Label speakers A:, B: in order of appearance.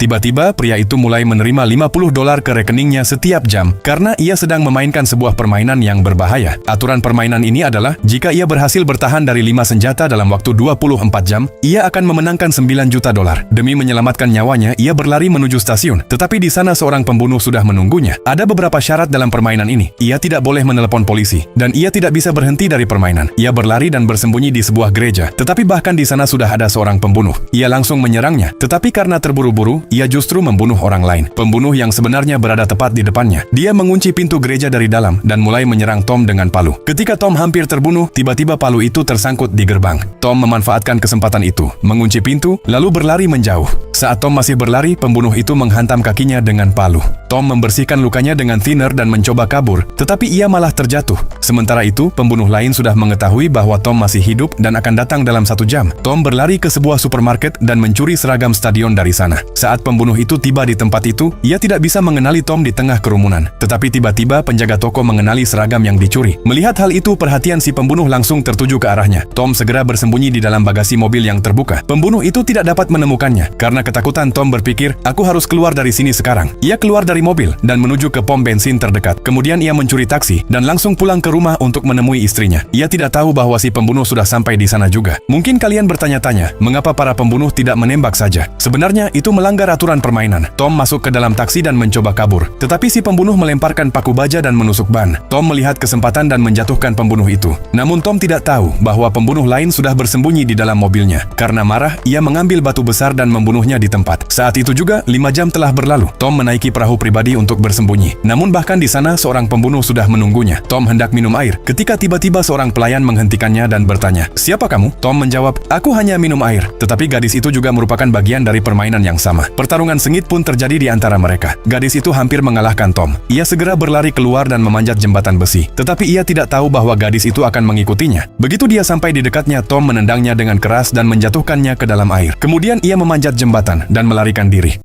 A: Tiba-tiba pria itu mulai menerima $50 ke rekeningnya setiap jam karena ia sedang memainkan sebuah permainan yang berbahaya. Aturan permainan ini adalah jika ia berhasil bertahan dari 5 senjata dalam waktu 24 jam, ia akan memenangkan $9 juta. Demi menyelamatkan nyawanya, ia berlari menuju stasiun. Tetapi di sana seorang pembunuh sudah menunggunya. Ada beberapa syarat dalam permainan ini. Ia tidak boleh menelepon polisi dan ia tidak bisa berhenti dari permainan. Ia berlari dan bersembunyi di sebuah gereja. Tetapi bahkan di sana sudah ada seorang pembunuh. Ia langsung menyerangnya. Tetapi karena terburu-buru, ia justru membunuh orang lain. Pembunuh yang sebenarnya berada tepat di depannya. Dia mengunci pintu gereja dari dalam dan mulai menyerang Tom dengan palu. Ketika Tom hampir terbunuh, tiba-tiba palu itu tersangkut di gerbang. Tom memanfaatkan kesempatan itu, mengunci pintu, lalu berlari menjauh. Saat Tom masih berlari, pembunuh itu menghantam kakinya dengan palu. Tom membersihkan lukanya dengan thinner dan mencoba kabur, tetapi ia malah terjatuh. Sementara itu, pembunuh lain sudah mengetahui bahwa Tom masih hidup dan akan datang dalam 1 jam. Tom berlari ke sebuah supermarket dan mencuri seragam stadion dari sana. Saat pembunuh itu tiba di tempat itu, ia tidak bisa mengenali Tom di tengah kerumunan. Tetapi tiba-tiba penjaga toko mengenali seragam yang dicuri. Melihat hal itu, perhatian si pembunuh langsung tertuju ke arahnya. Tom segera bersembunyi di dalam bagasi mobil yang terbuka. Pembunuh itu tidak dapat menemukannya. Karena ketakutan, Tom berpikir, aku harus keluar dari sini sekarang. Ia keluar dari mobil dan menuju ke pom bensin terdekat. Kemudian ia mencuri taksi dan langsung pulang ke rumah untuk menemui istrinya. Ia tidak tahu bahwa si pembunuh sudah sampai di sana juga. Mungkin kalian bertanya-tanya, mengapa para pembunuh tidak menembak saja? Sebenarnya itu melanggar aturan permainan. Tom masuk ke dalam taksi dan mencoba kabur. Tetapi si pembunuh melemparkan paku baja dan menusuk ban. Tom melihat kesempatan dan menjatuhkan pembunuh itu. Namun Tom tidak tahu bahwa pembunuh lain sudah bersembunyi di dalam mobilnya. Karena marah, ia mengambil batu besar dan membunuhnya di tempat. Saat itu juga, 5 jam telah berlalu. Tom menaiki perahu pribadi untuk bersembunyi. Namun bahkan di sana seorang pembunuh sudah menunggunya. Tom hendak minum air ketika tiba-tiba seorang pelayan menghentikannya dan bertanya, "Siapa kamu?" Tom menjawab, "Aku hanya minum air." Tetapi gadis itu juga merupakan bagian dari permainan yang sama. Pertarungan sengit pun terjadi di antara mereka. Gadis itu hampir mengalahkan Tom. Ia segera berlari keluar dan memanjat jembatan besi. Tetapi ia tidak tahu bahwa gadis itu akan mengikutinya. Begitu dia sampai di dekatnya, Tom menendangnya dengan keras dan menjatuhkannya ke dalam air. Kemudian ia memanjat jembatan dan melarikan diri.